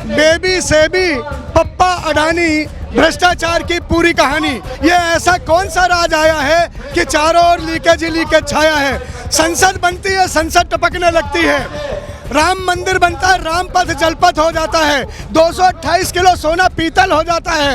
Baby SEBI पप्पा अडानी भ्रष्टाचार की पूरी कहानी। ये ऐसा कौन सा राज आया है कि चारों ओर लीकेज ही लीकेज छाया है। संसद बनती है, संसद टपकने लगती है। राम मंदिर बनता है, रामपथ जलपथ हो जाता है। 228 किलो सोना पीतल हो जाता है।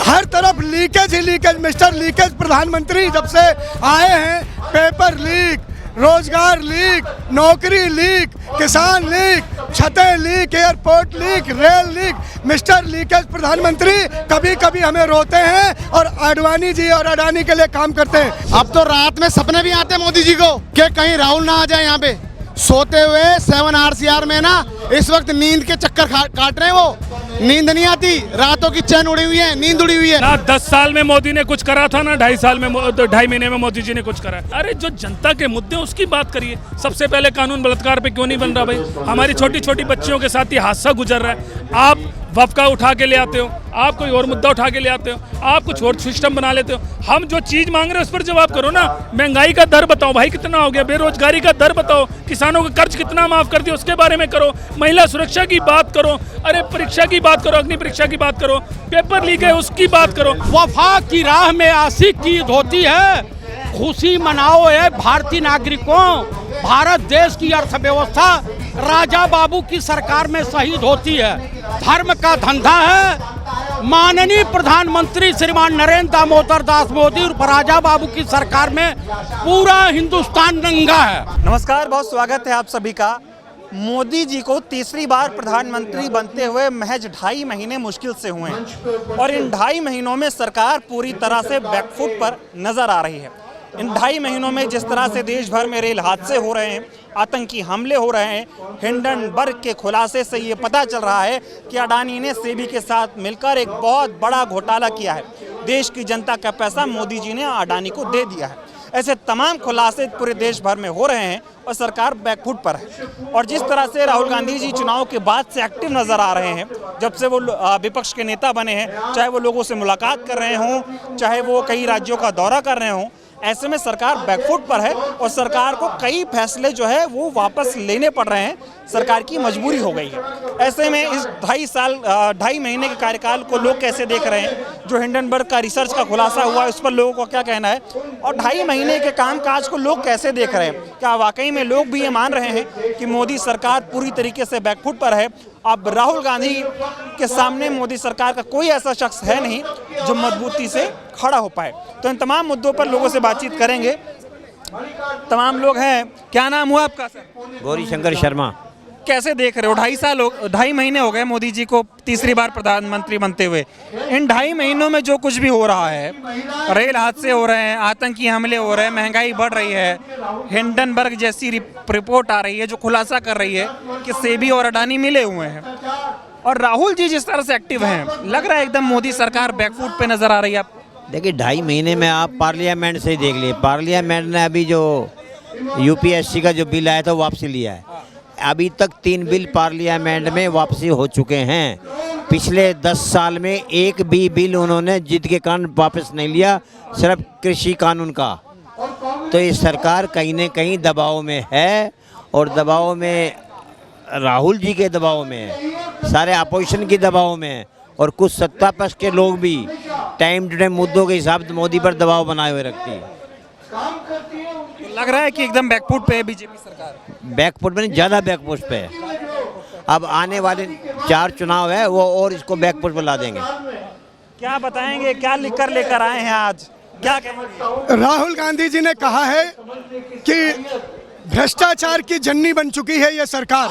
हर तरफ लीकेज ही लीकेज। मिस्टर लीकेज प्रधानमंत्री जब से आए हैं, पेपर लीक, रोजगार लीक, नौकरी लीक, किसान लीक, छतें leak, airport leak, rail leak. Mister leakage प्रधानमंत्री कभी कभी हमें रोते हैं और आडवाणी जी और अडानी के लिए काम करते हैं। अब तो रात में सपने भी आते हैं मोदी जी को कि कहीं राहुल ना आ जाए यहाँ पे। सोते हुए 7 RCR में ना इस वक्त नींद के चक्कर काट रहे हैं। वो नींद नहीं आती, रातों की चैन उड़ी हुई है, नींद उड़ी हुई है ना। 10 साल में मोदी ने कुछ करा था ना 2.5 साल में, 2.5 महीने में मोदी जी ने कुछ करा। अरे जो जनता के मुद्दे उसकी बात करिए। सबसे पहले कानून बलात्कार पे क्यों नहीं बन रहा भाई? हमारी छोटी छोटी बच्चियों के साथ ये हादसा गुजर रहा है। आप वफका उठा के ले आते हो, आप कोई और मुद्दा उठा के ले आते हो, आप कुछ और सिस्टम बना लेते हो। हम जो चीज मांग रहे हैं उस पर जवाब करो ना। महंगाई का दर बताओ भाई कितना हो गया, बेरोजगारी का दर बताओ, किसानों का कर्ज कितना माफ कर दिया उसके बारे में करो, महिला सुरक्षा की बात करो, अरे परीक्षा की बात करो, अग्नि परीक्षा की बात करो, पेपर लीक है उसकी बात करो। वफा की राह में आशिक की ईद होती है, खुशी मनाओ है भारतीय नागरिकों। भारत देश की अर्थव्यवस्था राजा बाबू की सरकार में शहीद होती है। धर्म का धंधा है। माननीय प्रधानमंत्री श्रीमान नरेंद्र दामोदर दास मोदी और राजा बाबू की सरकार में पूरा हिंदुस्तान नंगा है। नमस्कार, बहुत स्वागत है आप सभी का। मोदी जी को तीसरी बार प्रधानमंत्री बनते हुए महज 2.5 महीने मुश्किल से हुए हैं और इन 2.5 महीनों में सरकार पूरी तरह से बैकफुट पर नजर आ रही है। इन 2.5 महीनों में जिस तरह से देश भर में रेल हादसे हो रहे हैं, आतंकी हमले हो रहे हैं, हिंडनबर्ग के खुलासे से ये पता चल रहा है कि अडानी ने सेबी के साथ मिलकर एक बहुत बड़ा घोटाला किया है। देश की जनता का पैसा मोदी जी ने अडानी को दे दिया है। ऐसे तमाम खुलासे पूरे देश भर में हो रहे हैं और सरकार बैकफुट पर है। और जिस तरह से राहुल गांधी जी चुनाव के बाद से एक्टिव नजर आ रहे हैं, जब से वो विपक्ष के नेता बने हैं, चाहे वो लोगों से मुलाकात कर रहे हों, चाहे वो कई राज्यों का दौरा कर रहे हों, ऐसे में सरकार बैकफुट पर है और सरकार को कई फैसले जो है वो वापस लेने पड़ रहे हैं। सरकार की मजबूरी हो गई है। ऐसे में इस 2.5 महीने के कार्यकाल को लोग कैसे देख रहे हैं? जो हिंडनबर्ग का रिसर्च का खुलासा हुआ है उस पर लोगों को क्या कहना है? और 2.5 महीने के कामकाज को लोग कैसे देख रहे हैं? क्या वाकई में लोग भी ये मान रहे हैं कि मोदी सरकार पूरी तरीके से बैकफुट पर है? अब राहुल गांधी के सामने मोदी सरकार का कोई ऐसा शख्स है नहीं जो मजबूती से खड़ा हो पाए। तो इन तमाम मुद्दों पर लोगों से बातचीत करेंगे। तमाम लोग हैं। क्या नाम हुआ आपका सर? गौरी शंकर शर्मा। कैसे देख रहे हो? 2.5 महीने हो गए मोदी जी को तीसरी बार प्रधानमंत्री बनते हुए। इन 2.5 महीनों में जो कुछ भी हो रहा है, रेल हादसे हो रहे हैं, आतंकी हमले हो रहे हैं, महंगाई बढ़ रही है, हिंडनबर्ग जैसी रिपोर्ट आ रही है जो खुलासा कर रही है कि सेबी और अडानी मिले हुए हैं, और राहुल जी जिस तरह से एक्टिव हैं, लग रहा है एकदम मोदी सरकार बैकफुट पे नजर आ रही है। देखिए 2.5 महीने में आप पार्लियामेंट से ही देख लिए। पार्लियामेंट ने अभी जो यूपीएससी का जो बिल आया था वापसी लिया है। अभी तक 3 बिल पार्लियामेंट में वापसी हो चुके हैं। पिछले 10 साल में एक भी बिल उन्होंने जिद के कारण वापस नहीं लिया, सिर्फ कृषि कानून का। तो ये सरकार कहीं न कहीं दबाव में है और दबाव में राहुल जी के दबाव में है, सारे अपोजिशन के दबाव में है और कुछ सत्ता पक्ष के लोग भी टाइम टू टाइम मुद्दों के हिसाब से मोदी पर दबाव बनाए हुए रखती है। लग रहा है कि एकदम बैकफुट पे है बीजेपी सरकार। बैकफुट में ज़्यादा बैकफुट पे है। अब आने वाले 4 चुनाव है वो और इसको बैकफुट पर ला देंगे। क्या बताएंगे? क्या लिख कर लेकर आए हैं आज? क्या कहेंगे? राहुल गांधी जी ने कहा है कि भ्रष्टाचार की जन्नी बन चुकी है ये सरकार।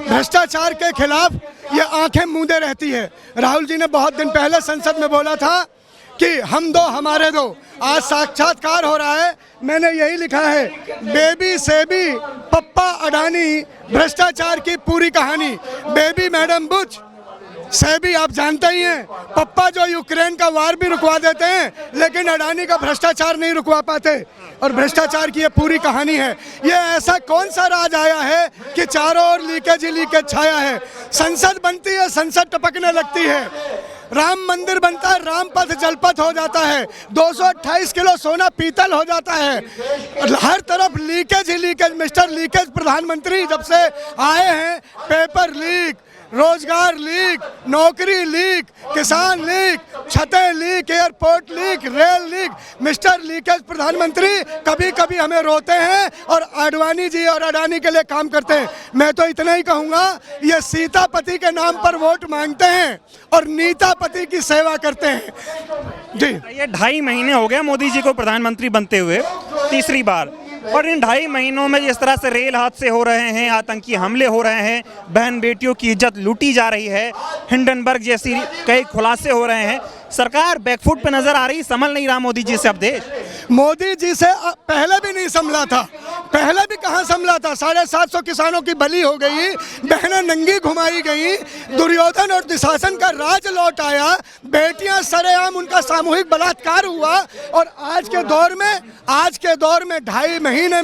भ्रष्टाचार के खिलाफ ये आंखें मूंदे रहती है। राहुल जी ने बहुत दिन पहले संसद में बोला था कि हम दो हमारे दो। आज साक्षात्कार हो रहा है। मैंने यही लिखा है, बेबी सेबी पप्पा अडानी भ्रष्टाचार की पूरी कहानी। बेबी मैडम बुच, सेबी आप जानते ही हैं, पप्पा जो यूक्रेन का वार भी रुकवा देते हैं, लेकिन अडानी का भ्रष्टाचार नहीं रुकवा पाते। और भ्रष्टाचार की ये पूरी कहानी है। ये ऐसा कौन सा राज आया है कि चारों ओर लीकेज ही लीकेज छाया है। संसद बनती है, संसद टपकने लगती है। राम मंदिर बनता है, रामपथ जलपथ हो जाता है। 228 किलो सोना पीतल हो जाता है। हर तरफ लीकेज ही लीकेज। मिस्टर लीकेज प्रधानमंत्री जब से आए हैं, पेपर लीक, रोजगार लीक, नौकरी लीक, किसान लीक, छतें leak, airport leak, rail leak. Mister leakage प्रधानमंत्री कभी कभी हमें रोते हैं और आडवाणी जी और अडानी के लिए काम करते हैं। मैं तो इतना ही कहूँगा, ये सीतापति के नाम पर वोट मांगते हैं और नीतापति की सेवा करते हैं। जी, ये 2.5 महीने हो गए मोदी जी को प्रधानमंत्री बनते हुए, तीसरी बार। और इन 2.5 महीनों में जिस तरह से रेल हादसे हो रहे हैं, आतंकी हमले हो रहे हैं, बहन बेटियों की इज्जत लूटी जा रही है, हिंडनबर्ग जैसी कई खुलासे हो रहे हैं, सरकार बैकफुट पे नजर आ रही, संभल नहीं रहा मोदी जी से अब देश। मोदी जी से पहले भी नहीं संभला था, पहले भी कहाँ संभला था। 750 किसानों की बलि हो गई, बहनें नंगी घुमाई गई, दुर्योधन और दुशासन का राज लौट आया, बेटियां सरेआम उनका सामूहिक बलात्कार हुआ। और आज के दौर में 2.5 महीने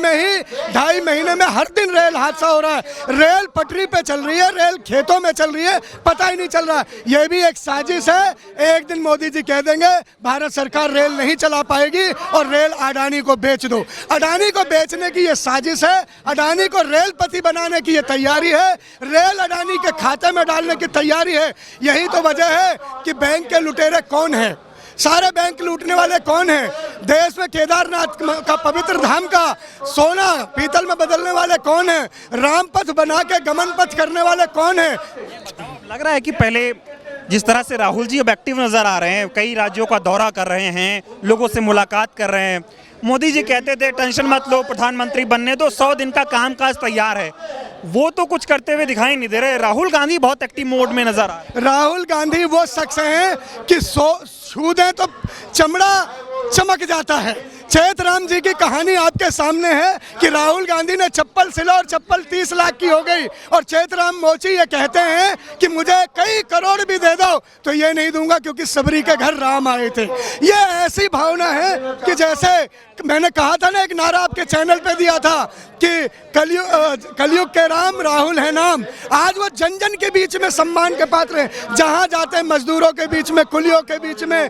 में हर दिन रेल हादसा हो रहा है। रेल पटरी पे चल रही है, रेल खेतों में चल रही है, पता ही नहीं चल रहा। ये भी एक साजिश है। एक दिन मोदी जी कह देंगे भारत सरकार रेल नहीं चला पाएगी और रेल अडानी को बेच दो। अडानी को बेचने की ये साजिश है, अडानी को रेलपति बनाने की ये तैयारी है, रेल अडानी के खाते में डालने की तैयारी है। यही तो वजह है कि बैंक के लुटेरे कौन है, सारे बैंक लूटने वाले कौन हैं। देश में केदारनाथ का पवित्र धाम का सोना पीतल में बदलने वाले कौन हैं, रामपथ बना के गमन पथ करने वाले कौन हैं। लग रहा है कि पहले जिस तरह से राहुल जी अब एक्टिव नजर आ रहे हैं, कई राज्यों का दौरा कर रहे हैं, लोगों से मुलाकात कर रहे हैं। मोदी जी कहते थे टेंशन मत लो, प्रधानमंत्री बनने दो, 100 दिन का कामकाज तैयार है। वो तो कुछ करते हुए दिखाई नहीं दे रहे। राहुल गांधी बहुत एक्टिव मोड में नजर आ रहे हैं। राहुल गांधी वो शख्स हैं कि छू दें तो चमड़ा चमक जाता है। चैतराम जी की कहानी आपके सामने है कि राहुल गांधी ने चप्पल सिला और चप्पल 30 लाख की हो गई, और चैतराम मोची ये कहते हैं कि मुझे कई करोड़ भी दे दो तो ये नहीं दूंगा क्योंकि सबरी के घर राम आए थे। ये ऐसी भावना है कि जैसे मैंने कहा था ना, एक नारा आपके चैनल पे दिया था कि कलयुग के राम राहुल है नाम। आज वो जन जन के बीच में सम्मान के पात्र हैं। जहाँ जाते हैं मजदूरों के बीच में, कुलियों के बीच में,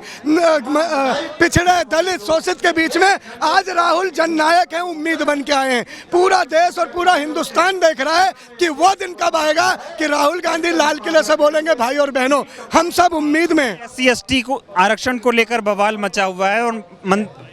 पिछड़े दलित शोषित के बीच में आज राहुल जननायक हैं, उम्मीद बन के आए हैं। पूरा देश और पूरा हिंदुस्तान देख रहा है कि वो दिन कब आएगा कि राहुल गांधी लाल किले से बोलेंगे भाई और बहनों हम सब उम्मीद में। SC/ST को आरक्षण को लेकर बवाल मचा हुआ है और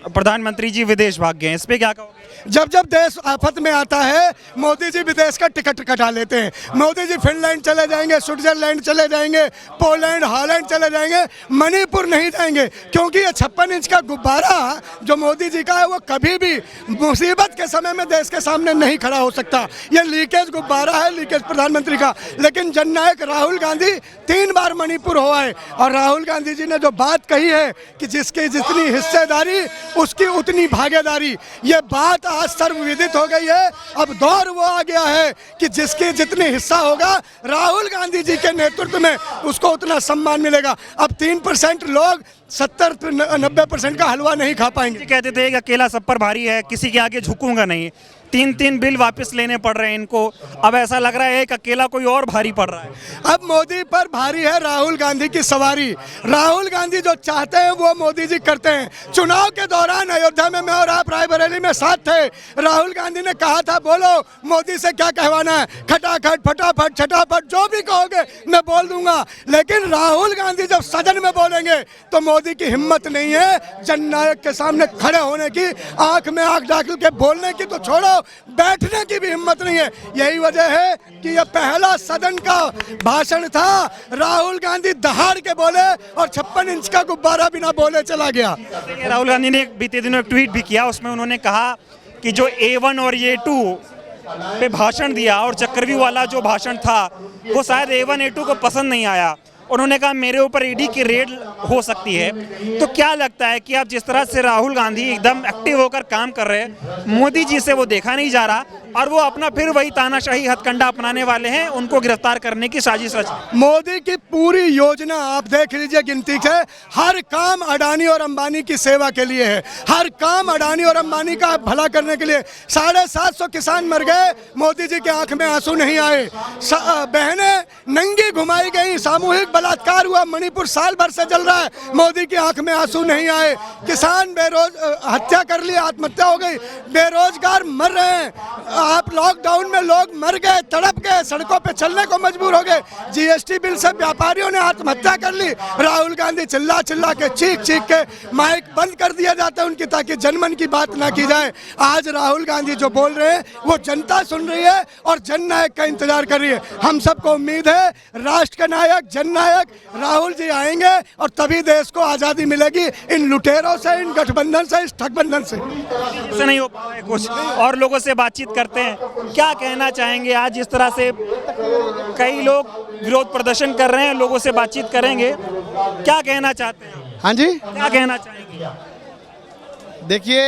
प्रधानमंत्री जी विदेश भाग गए हैं, इस पे क्या कहोगे? जब देश आफत में आता है मोदी जी विदेश का टिकट कटा लेते हैं। मोदी जी फिनलैंड चले जाएंगे, स्विट्जरलैंड चले जाएंगे, पोलैंड, हॉलैंड चले जाएंगे, मणिपुर नहीं जाएंगे, क्योंकि ये 56 इंच का गुब्बारा जो मोदी जी का है वो कभी भी मुसीबत के समय में देश के सामने नहीं खड़ा हो सकता। ये लीकेज गुब्बारा है, लीकेज प्रधानमंत्री का। लेकिन जननायक राहुल गांधी 3 बार मणिपुर हो आए, और राहुल गांधी जी ने जो बात कही है कि जिसकी जितनी हिस्सेदारी उसकी उतनी भागीदारी, ये बात आज सर्वविदित हो गई है। अब दौर वो आ गया है कि जिसके जितने हिस्सा होगा राहुल गांधी जी के नेतृत्व में उसको उतना सम्मान मिलेगा। अब 3% लोग 70-90% का हलवा नहीं खा पाएंगे। कहते थे कि अकेला सब पर भारी है, किसी के आगे झुकूंगा नहीं। 3 बिल वापस लेने पड़ रहे हैं इनको। अब ऐसा लग रहा है कि अकेला कोई और भारी पड़ रहा है। अब मोदी पर भारी है राहुल गांधी की सवारी। राहुल गांधी जो चाहते हैं वो मोदी जी करते हैं। चुनाव के दौरान अयोध्या में मैं और आप रायबरेली में साथ थे। राहुल गांधी ने कहा था बोलो मोदी से क्या कहवाना है, खटाखट फटाफट छटाफट जो भी कहोगे मैं बोल दूंगा। लेकिन राहुल गांधी जब सदन में बोलेंगे तो मोदी की हिम्मत नहीं है जननायक के सामने खड़े होने की, आंख में आंख डाल के बोलने की तो छोड़ो, बैठने की भी हिम्मत नहीं है। यही वजह है कि यह पहला सदन का भाषण था। राहुल गांधी दहाड़ के बोले और 56 इंच का गुब्बारा बिना बोले चला गया। राहुल गांधी ने बीते दिनों एक ट्वीट भी किया, उसमें उन्होंने कहा कि जो A1 और A2 पे भाषण दिया और चक्रव्यूह वाला जो भाषण था वो शायद A1 A2 को पसंद नहीं आया। उन्होंने कहा मेरे ऊपर ईडी की रेड हो सकती है। तो क्या लगता है कि अब जिस तरह से राहुल गांधी एकदम एक्टिव होकर काम कर रहे हैं, मोदी जी से वो देखा नहीं जा रहा और वो अपना फिर वही तानाशाही हथकंडा अपनाने वाले हैं, उनको गिरफ्तार करने की साजिश रच। मोदी की पूरी योजना आप देख लीजिए गिनती से, हर काम अडानी और अंबानी की सेवा के लिए है, हर काम अडानी और अंबानी का भला करने के लिए। 750 किसान मर गए, मोदी जी के आंख में आंसू नहीं आए। बहनें नंगी घुमाई गई, सामूहिक बलात्कार हुआ मणिपुर साल भर से जल रहा है, मोदी की आंख में आंसू नहीं आए। किसान हत्या कर ली, आत्महत्या हो गई, बेरोजगार मर रहे हैं। आप लॉकडाउन में लोग मर गए, तड़प गए, सड़कों पे चलने को मजबूर हो गए। जीएसटी बिल से व्यापारियों ने आत्महत्या कर ली। राहुल गांधी चिल्ला चिल्ला के चीख चीख के माइक बंद कर दिया जाता है उनकी, ताकि जनमन की बात ना की जाए। आज राहुल गांधी जो बोल रहे हैं वो जनता सुन रही है और जननायक का इंतजार कर रही है। हम सबको उम्मीद है राष्ट्र का नायक, जननायक राहुल जी आएंगे और तभी देश को आजादी मिलेगी। इन लुटेरों से, इन गठबंधन से, इस ठगबंधन से नहीं हो पा रहा है कुछ। और लोगों से बातचीत करते हैं, क्या कहना चाहेंगे? आज इस तरह से कई लोग विरोध प्रदर्शन कर रहे हैं, लोगों से बातचीत करेंगे, क्या कहना चाहते हैं? हाँ जी, क्या कहना चाहेंगे? देखिए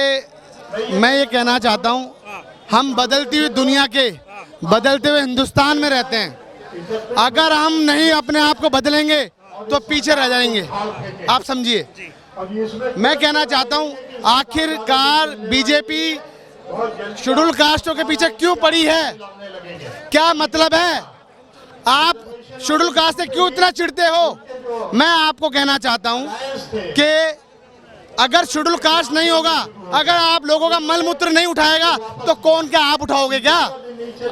मैं ये कहना चाहता हूँ, हम बदलती हुई दुनिया के, बदलते हुए हिंदुस्तान में रहते हैं। अगर हम नहीं अपने आप को बदलेंगे तो पीछे रह जाएंगे, आप समझिए। मैं कहना चाहता हूँ, आखिरकार बीजेपी शेड्यूल कास्टों के पीछे क्यों पड़ी है? क्या मतलब है? आप शेड्यूल कास्ट से क्यों इतना चिढ़ते हो? मैं आपको कहना चाहता हूँ कि अगर शेड्यूल कास्ट नहीं होगा, अगर आप लोगों का मल मूत्र नहीं उठाएगा तो कौन क्या आप उठाओगे क्या?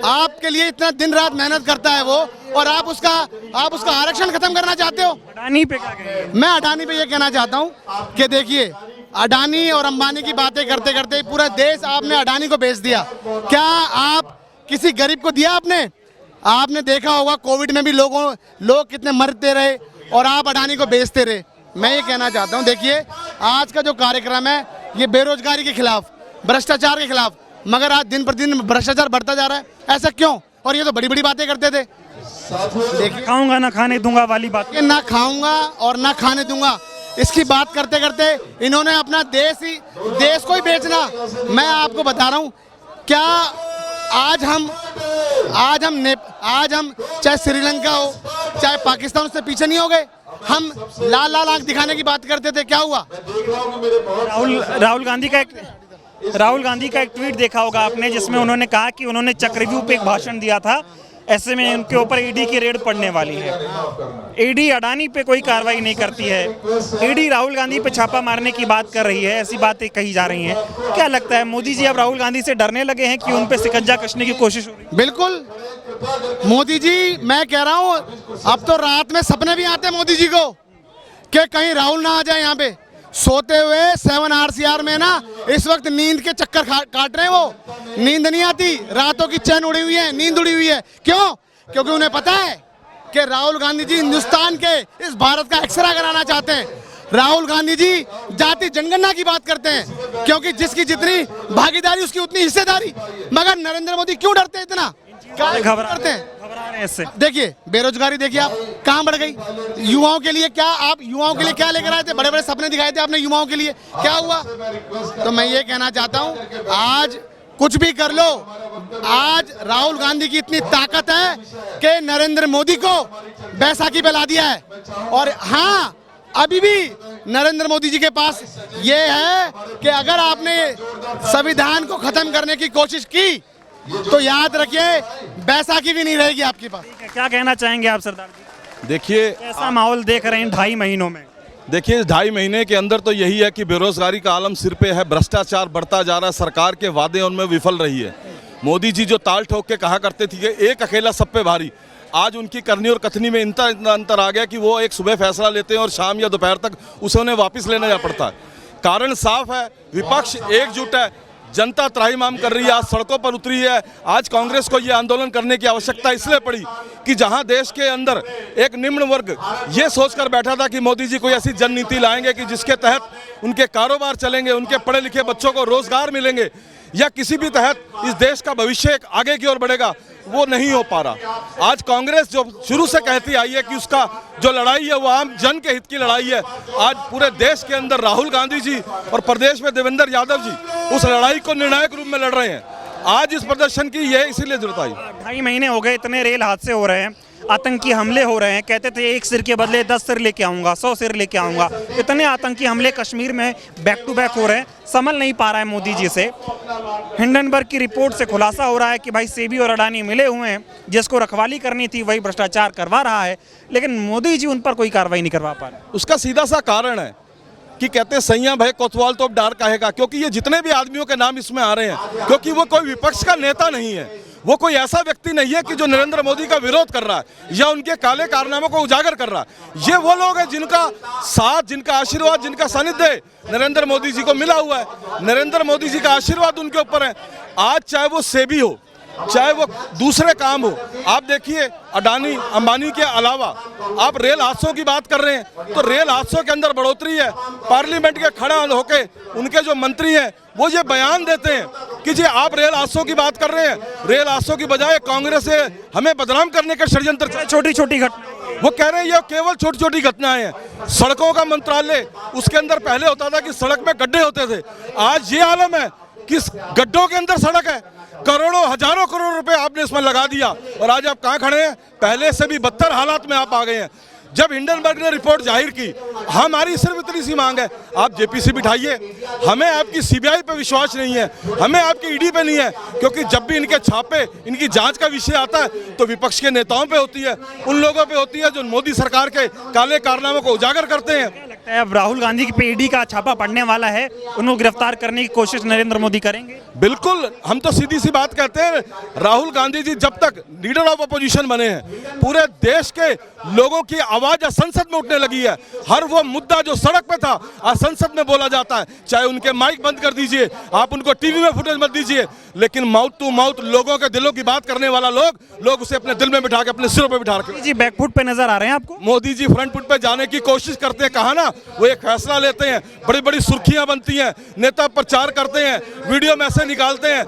आपके लिए इतना दिन रात मेहनत करता है वो, और आप उसका आरक्षण खत्म करना चाहते हो। अडानी पे क्या कहेंगे? मैं अडानी पे ये कहना चाहता हूँ कि देखिए, अडानी और अंबानी की बातें करते करते पूरा देश आपने अडानी को बेच दिया। क्या आप किसी गरीब को दिया? आपने देखा होगा कोविड में भी लोग कितने मरते रहे और आप अडानी को बेचते रहे। मैं ये कहना चाहता हूँ, देखिए आज का जो कार्यक्रम है ये बेरोजगारी के खिलाफ, भ्रष्टाचार के खिलाफ, मगर आज दिन प्रतिदिन भ्रष्टाचार बढ़ता जा रहा है। ऐसा क्यों? और ये तो बड़ी बड़ी बातें करते थे। देखिए, खाऊंगा ना खाने दूंगा वाली बात, ये ना खाऊंगा और ना खाने दूंगा, इसकी बात करते करते इन्होंने अपना देश को ही बेचना। मैं आपको बता रहा हूँ, क्या आज हम चाहे श्रीलंका हो चाहे पाकिस्तान, उससे पीछे नहीं हो गए? हम लाल लाल आंख दिखाने की बात करते थे, क्या हुआ? राहुल गांधी का एक ट्वीट देखा होगा आपने, जिसमें उन्होंने कहा कि उन्होंने चक्रव्यूह पे एक भाषण दिया था, ऐसे में उनके ऊपर ईडी की रेड पड़ने वाली है। ईडी अडानी पे कोई कार्रवाई नहीं करती है, ईडी राहुल गांधी पे छापा मारने की बात कर रही है, ऐसी बातें कही जा रही हैं। क्या लगता है, मोदी जी अब राहुल गांधी से डरने लगे हैं कि उन पे शिकंजा कसने की कोशिश हो रही है? बिल्कुल मोदी जी, मैं कह रहा हूँ अब तो रात में सपने भी आते हैं मोदी जी को कि कहीं राहुल ना आ जाए यहाँ पे। सोते हुए 7 RCR में ना इस वक्त नींद के चक्कर काट रहे हैं। वो नींद नहीं आती, रातों की चैन उड़ी हुई है, नींद उड़ी हुई है। क्यों? क्योंकि उन्हें पता है कि राहुल गांधी जी हिंदुस्तान के, इस भारत का एक्सरे कराना चाहते हैं। राहुल गांधी जी जाति जनगणना की बात करते हैं, क्योंकि जिसकी जितनी भागीदारी उसकी उतनी हिस्सेदारी। मगर नरेंद्र मोदी क्यों डरते हैं इतना? घबरा करते हैं इससे। देखिए बेरोजगारी देखिए आप कहाँ बढ़ गई। युवाओं के लिए क्या, आप युवाओं के लिए क्या लेकर आए थे? बड़े बड़े सपने दिखाए थे आपने युवाओं के लिए, क्या हुआ? तो मैं ये कहना चाहता हूँ, आज कुछ भी कर लो, आज राहुल गांधी की इतनी ताकत है कि नरेंद्र मोदी को बैसाखी पे ला दिया है। और हाँ, अभी भी नरेंद्र मोदी जी के पास ये है कि अगर आपने संविधान को खत्म करने की कोशिश की तो याद रखिए बैसाखी भी नहीं रहेगी आपके पास। क्या कहना चाहेंगे आप सरदार जी? देखिए, कैसा माहौल देख रहे हैं 2.5 महीनों में? देखिए 2.5 महीने के अंदर तो यही है कि बेरोजगारी का आलम सिर पे है, भ्रष्टाचार बढ़ता जा रहा है, सरकार के वादे उनमें विफल रही है। मोदी जी जो ताल ठोक के कहा करते थे कि एक अकेला सब पे भारी, आज उनकी करनी और कथनी में इतना अंतर आ गया कि वो एक सुबह फैसला लेते हैं और शाम या दोपहर तक उसे उन्हें वापस लेना जा पड़ता है। कारण साफ है, विपक्ष एकजुट है, जनता त्राहिमाम कर रही है, आज सड़कों पर उतरी है। आज कांग्रेस को यह आंदोलन करने की आवश्यकता इसलिए पड़ी कि जहां देश के अंदर एक निम्न वर्ग ये सोचकर बैठा था कि मोदी जी कोई ऐसी जन नीति लाएंगे कि जिसके तहत उनके कारोबार चलेंगे, उनके पढ़े लिखे बच्चों को रोजगार मिलेंगे, या किसी भी तहत इस देश का भविष्य आगे की ओर बढ़ेगा, वो नहीं हो पा रहा। आज कांग्रेस जो शुरू से कहती आई है कि उसका जो लड़ाई है वो आम जन के हित की लड़ाई है, आज पूरे देश के अंदर राहुल गांधी जी और प्रदेश में देवेंद्र यादव जी उस लड़ाई को निर्णायक रूप में लड़ रहे हैं। आज इस प्रदर्शन की ये इसीलिए जरूरत आई। 2.5 महीने हो गए, इतने रेल हादसे हो रहे हैं, आतंकी हमले हो रहे हैं, कहते थे 1 सिर के बदले 10 सिर लेके आऊँगा, 100 सिर लेके आऊँगा, इतने आतंकी हमले कश्मीर में बैक टू बैक हो रहे हैं, संभल नहीं पा रहा है मोदी जी से। हिंडनबर्ग की रिपोर्ट से खुलासा हो रहा है कि भाई सेबी और अडानी मिले हुए हैं, जिसको रखवाली करनी थी वही भ्रष्टाचार करवा रहा है, लेकिन मोदी जी उन पर कोई कार्रवाई नहीं करवा पा रहे। उसका सीधा सा कारण है कि कहते हैं सैया भाई कोतवाल तो अब डार कहेगा, क्योंकि ये जितने भी आदमियों के नाम इसमें आ रहे हैं, क्योंकि वो कोई विपक्ष का नेता नहीं है, वो कोई ऐसा व्यक्ति नहीं है कि जो नरेंद्र मोदी का विरोध कर रहा है या उनके काले कारनामों को उजागर कर रहा है। ये वो लोग हैं जिनका साथ, जिनका आशीर्वाद, जिनका सानिध्य नरेंद्र मोदी जी को मिला हुआ है। नरेंद्र मोदी जी का आशीर्वाद उनके ऊपर है। आज चाहे वो सेबी हो, चाहे वो दूसरे काम हो, आप देखिए अडानी अंबानी के अलावा आप रेल हादसों की बात कर रहे हैं, तो रेल हादसों के अंदर बढ़ोतरी है। पार्लियामेंट के खड़ा होके उनके जो मंत्री हैं वो ये बयान देते हैं कि जी आप रेल हादसों की बात कर रहे हैं, रेल हादसों की बजाय कांग्रेस से हमें बदनाम करने का षड्यंत्र। छोटी छोटी घटना वो कह रहे हैं ये केवल छोटी छोटी घटनाएं हैं। सड़कों का मंत्रालय, उसके अंदर पहले होता था कि सड़क में गड्ढे होते थे, आज ये आलम है कि गड्ढों के अंदर सड़क है। करोड़ों हजारों करोड़ रुपए आपने इसमें लगा दिया और आज आप कहाँ खड़े हैं? पहले से भी बदतर हालात में आप आ गए हैं। जब हिंडनबर्ग ने रिपोर्ट जाहिर की, हमारी सिर्फ इतनी सी मांग है, आप जेपीसी बिठाइए, हमें आपकी सीबीआई पे विश्वास नहीं है, हमें आपकी ईडी पे नहीं है, क्योंकि जब भी इनके छापे, इनकी जांच का विषय आता है तो विपक्ष के नेताओं पे होती है, उन लोगों पे होती है जो मोदी सरकार के काले कारनामों को उजागर करते हैं। लगता है अब राहुल गांधी की पे ईडी का छापा पड़ने वाला है, उनको गिरफ्तार करने की कोशिश नरेंद्र मोदी करेंगे? बिल्कुल, हम तो सीधी सी बात कहते हैं, राहुल गांधी जी जब तक लीडर ऑफ अपोजिशन बने हैं, पूरे देश के लोगों की आवाज संसद में उठने लगी है। हर वो मुद्दा जो सड़क पे था आज संसद में बोला जाता है। चाहे उनके माइक बंद कर दीजिए, आप उनको टीवी में फुटेज मत दीजिए, लेकिन माउथ टू माउथ लोगों के दिलों की बात करने वाला लोग उसे अपने दिल में बिठा के, अपने सिरों पे बिठा के। जी बैकफुट पे नजर आ रहे हैं आपको? मोदी जी फ्रंट फुट पे जाने की कोशिश करते हैं, कहा ना, वो एक फैसला लेते हैं, बड़ी बड़ी सुर्खियां बनती हैं, नेता प्रचार करते हैं, वीडियो मैसेज निकालते हैं,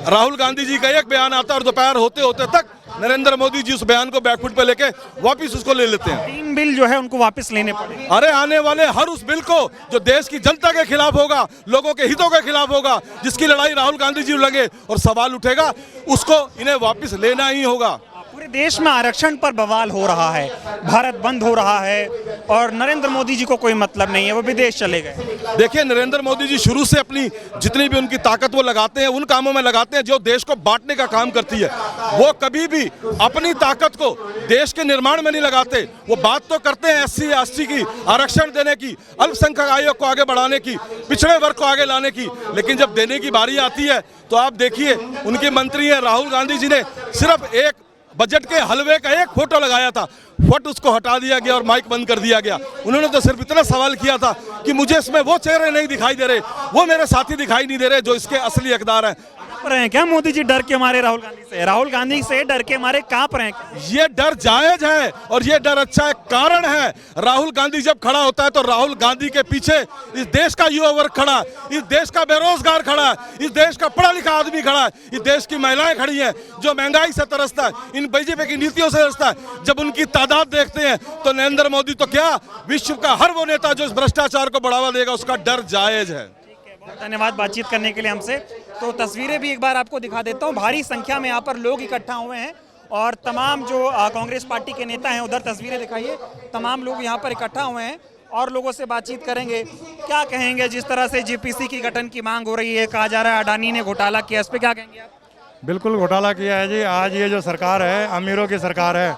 राहुल गांधी जी का एक बयान आता है और दोपहर होते होते तक नरेंद्र मोदी जी उस बयान को बैकफुट पे लेके वापस उसको ले लेते हैं। 3 बिल जो है उनको वापस लेने पड़े। अरे आने वाले हर उस बिल को जो देश की जनता के खिलाफ होगा, लोगों के हितों के खिलाफ होगा, जिसकी लड़ाई राहुल गांधी जी लगे और सवाल उठेगा, उसको इन्हें वापस लेना ही होगा। पूरे देश में आरक्षण पर बवाल हो रहा है, भारत बंद हो रहा है और नरेंद्र मोदी जी को कोई मतलब नहीं है, वो विदेश चले गए। देखिए नरेंद्र मोदी जी शुरू से अपनी जितनी भी उनकी ताकत वो लगाते हैं, उन कामों में लगाते हैं जो देश को बांटने का काम करती है। वो कभी भी अपनी ताकत को देश के निर्माण में नहीं लगाते। वो बात तो करते हैं SC ST की, आरक्षण देने की, अल्पसंख्यक आयोग को आगे बढ़ाने की, पिछड़े वर्ग को आगे लाने की, लेकिन जब देने की बारी आती है तो आप देखिए उनके मंत्री हैं राहुल गांधी जी ने सिर्फ एक बजट के हलवे का एक फोटो लगाया था, फट उसको हटा दिया गया और माइक बंद कर दिया गया। उन्होंने तो सिर्फ इतना सवाल किया था कि मुझे इसमें वो चेहरे नहीं दिखाई दे रहे, वो मेरे साथी दिखाई नहीं दे रहे जो इसके असली हकदार हैं। कांप रहे हैं क्या मोदी जी डर के मारे राहुल गांधी से? राहुल गांधी से डर के मारे कांप रहे हैं? ये डर जायज है और ये डर अच्छा है, कारण है। राहुल गांधी जब खड़ा होता है तो राहुल गांधी के पीछे इस देश का युवा वर्ग खड़ा है, इस देश का बेरोजगार खड़ा है, इस देश का पढ़ा लिखा आदमी खड़ा है, इस देश की महिलाएं खड़ी हैं जो महंगाई से तरसता है, इन बीजेपी की नीतियों से तरसता है। जब उनकी तादाद देखते हैं तो नरेंद्र मोदी तो क्या, विश्व का हर वो नेता जो इस भ्रष्टाचार को बढ़ावा देगा उसका डर जायज है। धन्यवाद बातचीत करने के लिए हमसे। तो तस्वीरें भी एक बार आपको दिखा देता हूँ, भारी संख्या में यहाँ पर लोग इकट्ठा हुए हैं और तमाम जो कांग्रेस पार्टी के नेता हैं, उधर तस्वीरें दिखाइए, तमाम लोग यहाँ पर इकट्ठा हुए हैं और लोगों से बातचीत करेंगे। क्या कहेंगे जिस तरह से जेपीसी की गठन की मांग हो रही है, कहा जा रहा है अडानी ने घोटाला किया, इस पर क्या कहेंगे आप? बिल्कुल घोटाला किया है जी। आज ये जो सरकार है अमीरों की सरकार है,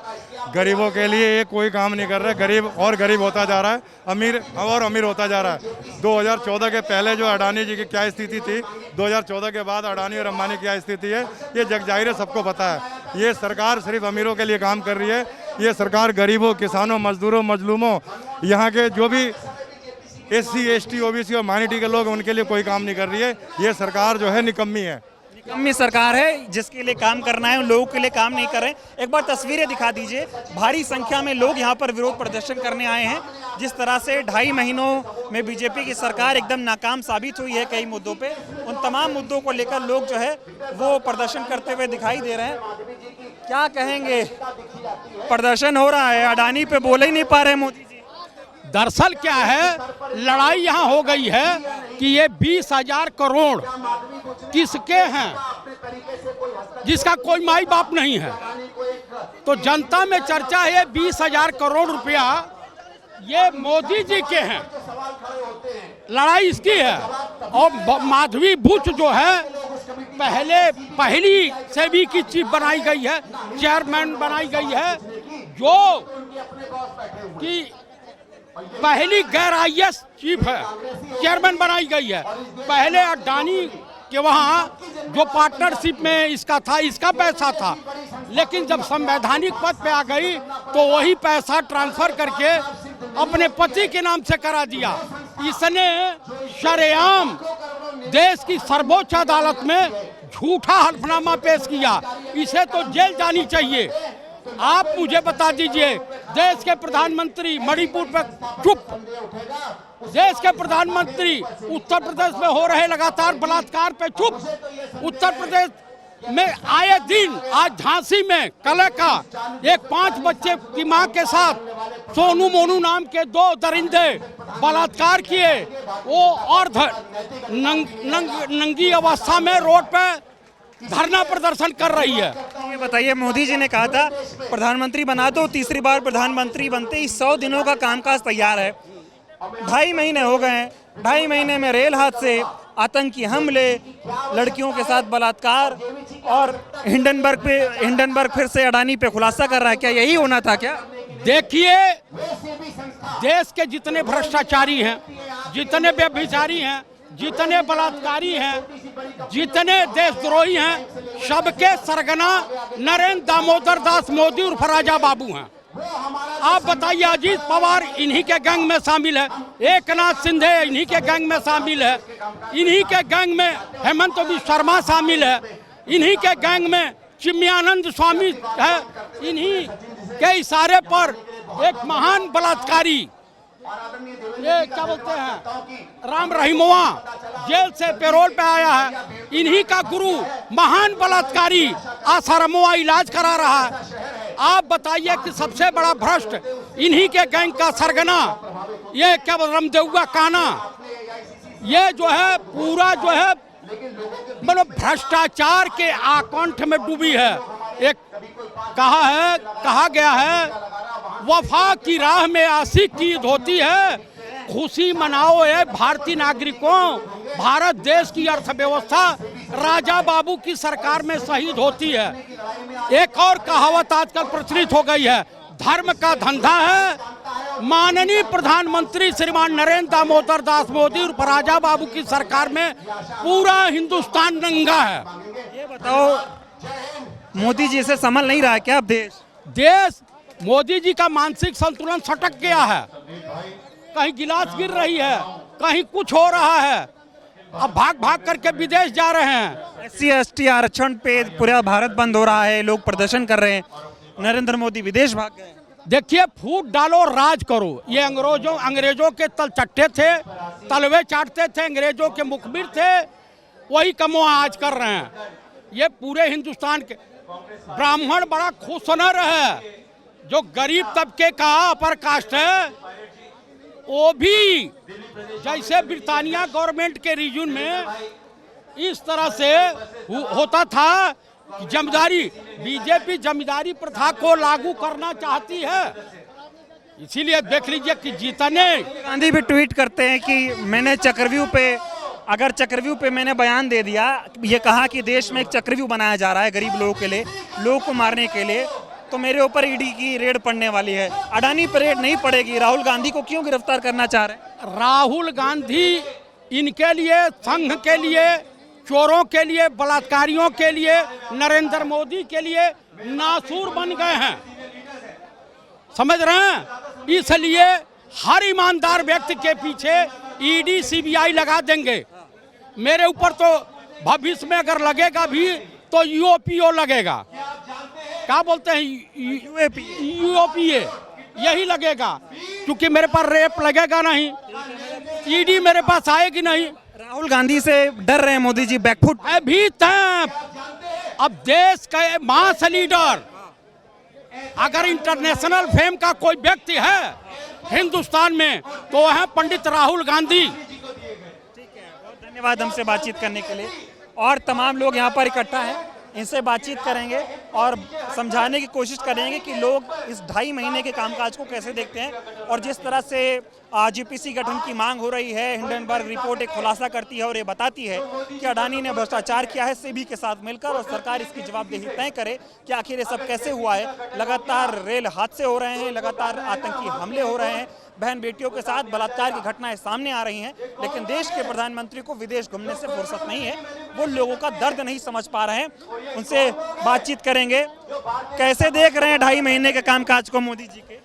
गरीबों के लिए ये कोई काम नहीं कर रहा है। गरीब और गरीब होता जा रहा है, अमीर और अमीर होता जा रहा है। 2014 के पहले जो अडानी जी की क्या स्थिति थी, 2014 के बाद अडानी और अंबानी की क्या स्थिति है, ये जग जाहिर है, सबको पता है। ये सरकार सिर्फ अमीरों के लिए काम कर रही है। ये सरकार गरीबों, किसानों, मजदूरों, मजलूमों, यहाँ के जो भी SC ST OBC और माइनॉरिटी के लोग, उनके लिए कोई काम नहीं कर रही है। ये सरकार जो है निकम्मी है, निकम्मी सरकार है। जिसके लिए काम करना है उन लोगों के लिए काम नहीं कर रहे। एक बार तस्वीरें दिखा दीजिए, भारी संख्या में लोग यहाँ पर विरोध प्रदर्शन करने आए हैं। जिस तरह से 2.5 महीनों में बीजेपी की सरकार एकदम नाकाम साबित हुई है कई मुद्दों पे, उन तमाम मुद्दों को लेकर लोग जो है वो प्रदर्शन करते हुए दिखाई दे रहे हैं। क्या कहेंगे, प्रदर्शन हो रहा है, अडानी पे बोल ही नहीं पा रहे मोदी जी। दरअसल क्या है, लड़ाई यहाँ हो गई है कि ये 20,000 करोड़ किसके हैं, जिसका कोई माई बाप नहीं है। तो जनता में चर्चा है 20,000 करोड़ रुपया ये मोदी जी के हैं, लड़ाई इसकी है। और माधवी बुच जो है पहली सेबी की चीफ बनाई गई है, चेयरमैन बनाई गई है, जो कि पहली गैर आईएएस चीफ है, चेयरमैन बनाई गई है। पहले अडानी के वहाँ जो पार्टनरशिप में इसका था, इसका पैसा था, लेकिन जब संवैधानिक पद पे आ गई तो वही पैसा ट्रांसफर करके अपने पति के नाम से करा दिया। इसने शरेआम देश की सर्वोच्च अदालत में झूठा हल्फनामा पेश किया। इसे तो जेल जानी चाहिए। आप मुझे बता दीजिए, देश के प्रधानमंत्री मणिपुर पर चुप, देश के प्रधानमंत्री उत्तर प्रदेश में हो रहे लगातार बलात्कार पे चुप, उत्तर प्रदेश में आए दिन, आज झांसी में कल का एक 5 बच्चे की मां के साथ सोनू मोनू नाम के 2 दरिंदे बलात्कार किए, वो और नंगी अवस्था में रोड पे धरना प्रदर्शन कर रही है। ये बताइए, मोदी जी ने कहा था प्रधानमंत्री बना दो, तीसरी बार प्रधानमंत्री बनते ही 100 दिनों का कामकाज तैयार है। 2.5 महीने हो गए हैं, 2.5 महीने में रेल हादसे, आतंकी हमले, लड़कियों के साथ बलात्कार, और हिंडनबर्ग फिर से अडानी पे खुलासा कर रहा है। क्या यही होना था क्या? देखिए, देश के जितने भ्रष्टाचारी हैं, जितने व्यभिचारी हैं, जितने बलात्कारी हैं, जितने देशद्रोही हैं, सबके सरगना नरेंद्र दामोदर दास मोदी उर्फ राजा बाबू हैं। आप बताइए, अजीत पवार इन्हीं के गैंग में शामिल है, एकनाथ शिंदे इन्हीं के गैंग में शामिल है, इन्हीं के गैंग में हेमंत बिस्वा शर्मा शामिल है, इन्हीं के गैंग में चिन्मयानंद स्वामी है, इन्हीं के इशारे पर एक महान बलात्कारी, ये क्या बोलते हैं, राम रहीमवा जेल से पैरोल पे आया है, इन्हीं का गुरु महान बलात्कारी आसारामवा इलाज करा रहा है। आप बताइए कि सबसे बड़ा भ्रष्ट इन्हीं के गैंग का सरगना, ये क्या रामदेवगा काना, ये जो है पूरा जो है मतलब भ्रष्टाचार के आकंठ में डूबी है। एक कहा गया है, वफा की राह में आशिक की ईद होती है, खुशी मनाओ है भारतीय नागरिकों, भारत देश की अर्थव्यवस्था राजा बाबू की सरकार में शहीद होती है। एक और कहावत आजकल प्रचलित हो गई है, धर्म का धंधा है। माननीय प्रधानमंत्री श्रीमान नरेंद्र दामोदर दास मोदी और राजा बाबू की सरकार में पूरा हिंदुस्तान नंगा है। ये बताओ, मोदी जी से संभल नहीं रहा है क्या अब देश? मोदी जी का मानसिक संतुलन सटक गया है, कहीं गिलास गिर रही है, कहीं कुछ हो रहा है, अब भाग करके विदेश जा रहे हैं। SC/ST आरक्षण पे पूरा भारत बंद हो रहा है, लोग प्रदर्शन कर रहे हैं, नरेंद्र मोदी विदेश भाग गए। देखिए, फूट डालो राज करो, ये अंग्रेजों के तलचट्टे थे, तलवे चाटते थे, अंग्रेजों के मुखबिर थे, वही कमो आज कर रहे हैं। ये पूरे हिंदुस्तान के ब्राह्मण बड़ा खुशनर है, जो गरीब तबके का अपर कास्ट है, वो भी जैसे ब्रिटानिया गवर्नमेंट के रीजन में इस तरह से होता था, जमींदारी, बीजेपी जमींदारी प्रथा को लागू करना चाहती है। इसीलिए देख लीजिए कि जितने गांधी भी ट्वीट करते हैं कि मैंने चक्रव्यूह पे मैंने बयान दे दिया, ये कहा कि देश में एक चक्रव्यूह बनाया जा रहा है गरीब लोगों के लिए, लोगों को मारने के लिए, तो मेरे ऊपर ईडी की रेड पड़ने वाली है। अडानी पर रेड नहीं पड़ेगी। राहुल गांधी को क्यों गिरफ्तार करना चाह रहे हैं? राहुल गांधी इनके लिए, संघ के लिए, चोरों के लिए, बलात्कारियों के लिए, नरेंद्र मोदी के लिए नासूर बन गए हैं, समझ रहे हैं? इसलिए हर ईमानदार व्यक्ति के पीछे ईडी सीबीआई लगा देंगे। मेरे ऊपर तो भविष्य में अगर लगेगा भी तो यूओपीओ लगेगा, क्या बोलते हैं, यूओपीए, यही लगेगा, क्योंकि मेरे पास रेप लगेगा नहीं, ईडी मेरे पास आएगी नहीं। राहुल गांधी से डर रहे हैं मोदी जी, बैकफुट अभी तक। अब देश के मास लीडर, अगर इंटरनेशनल फेम का कोई व्यक्ति है हिंदुस्तान में तो वह है पंडित राहुल गांधी। धन्यवाद हमसे बातचीत करने के लिए। और तमाम लोग यहाँ पर इकट्ठा हैं, इनसे बातचीत करेंगे और समझाने की कोशिश करेंगे कि लोग इस 2.5 महीने के कामकाज को कैसे देखते हैं। और जिस तरह से जीपीसी गठन की मांग हो रही है, हिंडनबर्ग रिपोर्ट एक खुलासा करती है और ये बताती है कि अडानी ने भ्रष्टाचार किया है सेबी के साथ मिलकर, और सरकार इसकी जवाबदेही तय करे कि आखिर ये सब कैसे हुआ है। लगातार रेल हादसे हो रहे हैं, लगातार आतंकी हमले हो रहे हैं, बहन बेटियों के साथ बलात्कार की घटनाएं सामने आ रही हैं, लेकिन देश के प्रधानमंत्री को विदेश घूमने से फुर्सत नहीं है। वो लोगों का दर्द नहीं समझ पा रहे हैं। उनसे बातचीत करेंगे। कैसे देख रहे हैं 2.5 महीने के कामकाज को मोदी जी के?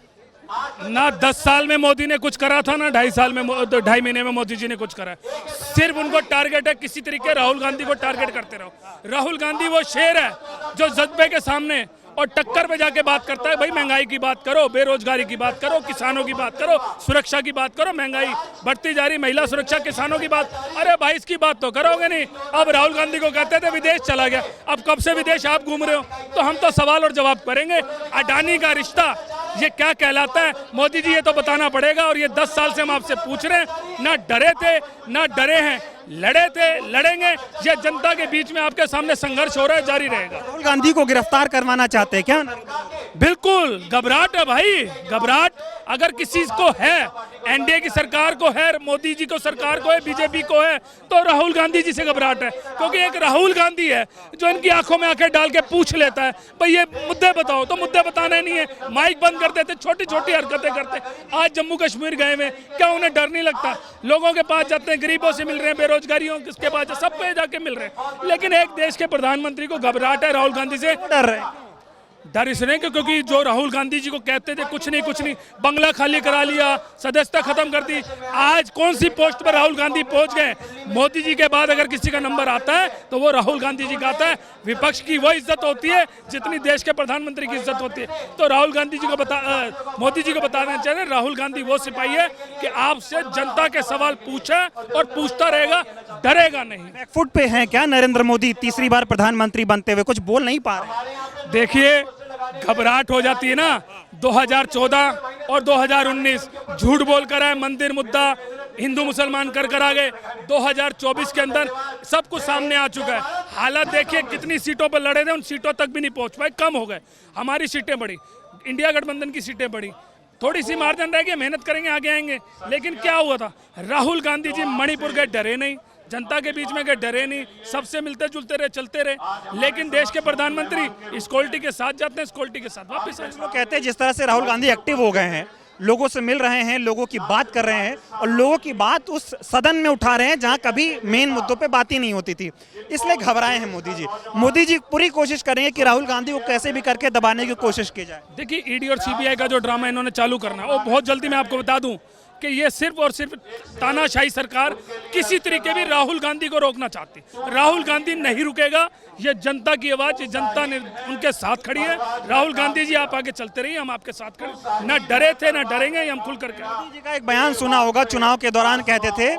ना 10 साल में मोदी ने कुछ करा था, ना 2.5 महीने में मोदी जी ने कुछ करा। सिर्फ उनको टारगेट है किसी तरीके राहुल गांधी को टारगेट करते रहो। राहुल गांधी वो शेर है जो जज्बे के सामने और टक्कर पे जाके बात करता है। भाई महंगाई की बात करो, बेरोजगारी की बात करो, किसानों की बात करो, सुरक्षा की बात करो, महंगाई बढ़ती जा रही, महिला सुरक्षा, किसानों की बात। अरे भाई इसकी बात तो करोगे नहीं। अब राहुल गांधी को कहते थे विदेश चला गया, अब कब से विदेश आप घूम रहे हो? तो हम तो सवाल और जवाब करेंगे। अडानी का रिश्ता ये क्या कहलाता है? मोदी जी ये तो बताना पड़ेगा। और ये 10 साल से हम आपसे पूछ रहे हैं, ना डरे थे ना डरे हैं, लड़े थे लड़ेंगे। ये जनता के बीच में आपके सामने संघर्ष हो रहा है, जारी रहेगा। राहुल गांधी को गिरफ्तार करवाना चाहते हैं क्या? बिल्कुल घबराहट है भाई, घबराहट अगर किसी को है, एनडीए की सरकार को है, मोदी जी को सरकार को है, बीजेपी को है, तो राहुल गांधी जी से घबराहट है। क्योंकि एक राहुल गांधी है जो इनकी आंखों में आंखें डाल के पूछ लेता है भाई ये मुद्दे बताओ, तो मुद्दे बताने नहीं है, माइक बंद कर देते, छोटी छोटी हरकतें करते। आज जम्मू कश्मीर गए हुए, क्या उन्हें डर नहीं लगता? लोगों के पास जाते हैं, गरीबों से मिल रहे हैं, बेरोजगारियों किसके पास, सब पे जाके मिल रहे हैं। लेकिन एक देश के प्रधानमंत्री को घबराहट है राहुल गांधी से। डर रहे डर इसलिए क्योंकि जो राहुल गांधी जी को कहते थे कुछ नहीं, बंगला खाली करा लिया, सदस्यता खत्म कर दी। आज कौन सी पोस्ट पर राहुल गांधी पहुंच गए? मोदी जी के बाद अगर किसी का नंबर आता है तो वो राहुल गांधी जी का आता है। विपक्ष की वो इज्जत होती है जितनी देश के प्रधानमंत्री की इज्जत होती है। तो राहुल गांधी जी को मोदी जी को बताना चाहिए, राहुल गांधी वो सिपाही है कि आपसे जनता के सवाल पूछे और पूछता रहेगा, डरेगा नहीं। बैकफुट पे हैं क्या नरेंद्र मोदी? तीसरी बार प्रधानमंत्री बनते हुए कुछ बोल नहीं पा रहे। देखिए घबराहट हो जाती है ना। 2014 और 2019 झूठ बोल कर आए, मंदिर मुद्दा हिंदू मुसलमान कर आ गए। 2024 के अंदर सब कुछ सामने आ चुका है। हालात देखिए कितनी सीटों पर लड़े थे, उन सीटों तक भी नहीं पहुंच पाए, कम हो गए। हमारी सीटें बढ़ी, इंडिया गठबंधन की सीटें बढ़ी, थोड़ी सी मार्जिन रह गई, मेहनत करेंगे आगे आएंगे। लेकिन क्या हुआ था? राहुल गांधी जी मणिपुर गए, डरे नहीं, जनता के बीच में गए, डरे नहीं, सबसे मिलते जुलते रहे, चलते रहे। लेकिन देश के प्रधानमंत्री इस क्वालिटी के साथ जाते हैं, इस क्वालिटी के साथ वापस आए। लोग कहते हैं जिस तरह से राहुल गांधी एक्टिव हो गए हैं, लोगों से मिल रहे हैं, लोगों की बात कर रहे हैं और लोगों की बात उस सदन में उठा रहे हैं जहां कभी मेन मुद्दों पे बात ही नहीं होती थी, इसलिए घबराए हैं मोदी जी। मोदी जी पूरी कोशिश करेंगे कि राहुल गांधी को कैसे भी करके दबाने की कोशिश की जाए। देखिए ईडी और सीबीआई का जो ड्रामा इन्होंने चालू करना है वो बहुत जल्दी, मैं आपको बता दूं कि ये सिर्फ और सिर्फ तानाशाही सरकार किसी तरीके भी राहुल गांधी को रोकना चाहती। राहुल गांधी नहीं रुकेगा, ये जनता की आवाज, ये जनता ने उनके साथ खड़ी है। राहुल गांधी जी आप आगे चलते रहिए, हम आपके साथ खड़े। ना डरे थे ना डरेंगे, हम खुल करके। मोदी जी का एक बयान सुना होगा, चुनाव के दौरान कहते थे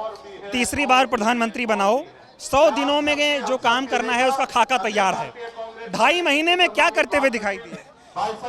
तीसरी बार प्रधानमंत्री बनाओ, 100 दिनों में जो काम करना है उसका खाका तैयार है। 2.5 महीने में क्या करते हुए दिखाई दिए?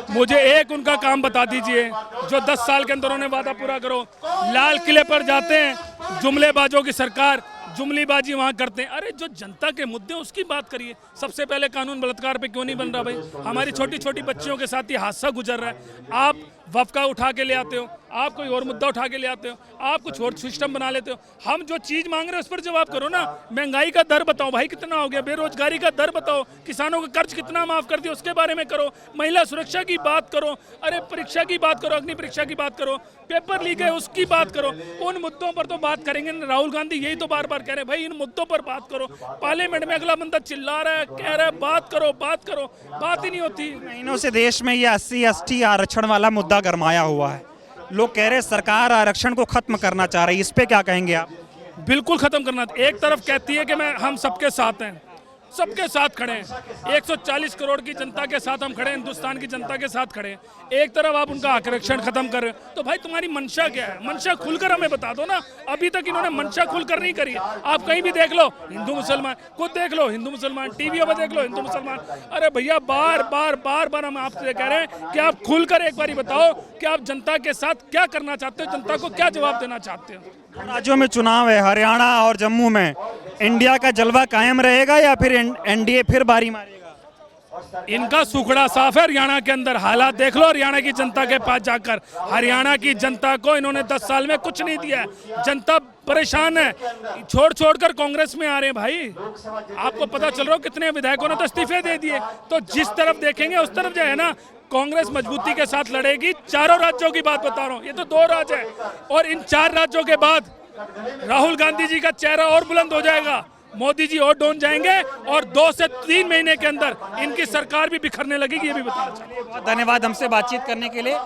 मुझे एक उनका काम बता दीजिए जो 10 साल के अंदर उन्हें वादा पूरा करो। लाल किले पर जाते हैं, जुमलेबाजों की सरकार, जुमलेबाजी वहाँ करते हैं। अरे जो जनता के मुद्दे हैं उसकी बात करिए। सबसे पहले कानून बलात्कार पे क्यों नहीं बन रहा भाई? हमारी छोटी छोटी बच्चियों के साथ ये हादसा गुजर रहा है। आप वफका उठा के ले आते हो, आप कोई और मुद्दा उठा के ले आते हो, आप कुछ और सिस्टम बना लेते हो। हम जो चीज मांग रहे हैं उस पर जवाब करो ना। महंगाई का दर बताओ भाई कितना हो गया, बेरोजगारी का दर बताओ, किसानों का कर्ज कितना माफ कर दिया उसके बारे में करो, महिला सुरक्षा की बात करो, अरे परीक्षा की बात करो, अग्नि परीक्षा की बात करो, पेपर लीक है उसकी बात करो। उन मुद्दों पर तो बात करेंगे। राहुल गांधी यही तो बार बार कह रहे हैं भाई इन मुद्दों पर बात करो। पार्लियामेंट में अगला बंदा चिल्ला रहा है, कह रहा है बात करो बात करो, बात ही नहीं होती। महीनों से देश में ये SC/ST आरक्षण वाला मुद्दा गरमाया हुआ है। लोग कह रहे हैं सरकार आरक्षण को खत्म करना चाह रही है, इस पे क्या कहेंगे आप? बिल्कुल खत्म करना। एक तरफ कहती है कि हम सबके साथ हैं, सबके साथ खड़े हैं, 140 करोड़ की जनता के साथ हम खड़े हैं, हिंदुस्तान की जनता के साथ खड़े हैं। एक तरफ आप उनका आरक्षण खत्म कर रहे हो, तो भाई तुम्हारी मंशा क्या है? मंशा खुलकर हमें बता दो ना। अभी तक इन्होंने मंशा खुलकर नहीं करी है। आप कहीं भी देख लो हिंदू मुसलमान, खुद देख लो हिंदू मुसलमान, टीवी पर देख लो हिंदू मुसलमान। अरे भैया बार बार हम आपसे कह रहे हैं कि आप खुलकर एक बार बताओ कि आप जनता के साथ क्या करना चाहते हो, जनता को क्या जवाब देना चाहते हो। राज्यों में चुनाव है, हरियाणा और जम्मू में इंडिया का जलवा कायम रहेगा या फिर एनडीए फिर बारी मारेगा? इनका सुखड़ा साफ है। हरियाणा के अंदर हालात देख लो, हरियाणा की जनता के पास जाकर। हरियाणा की जनता को इन्होंने 10 साल में कुछ नहीं दिया है। जनता परेशान है, छोड़ कर कांग्रेस में आ रहे हैं भाई। आपको पता चल रहा हो कितने विधायकों ने तो इस्तीफे दे दिए। तो जिस तरफ देखेंगे उस तरफ जो है ना, कांग्रेस मजबूती के साथ लड़ेगी। चारों राज्यों की बात बता रहा हूँ, ये तो 2 राज्य है, और इन 4 राज्यों के बाद राहुल गांधी जी का चेहरा और बुलंद हो जाएगा। मोदी जी और डाउन जाएंगे और 2 से 3 महीने के अंदर इनकी सरकार भी बिखरने लगेगी, ये भी बताना चाहिए। बहुत धन्यवाद हमसे बातचीत करने के लिए।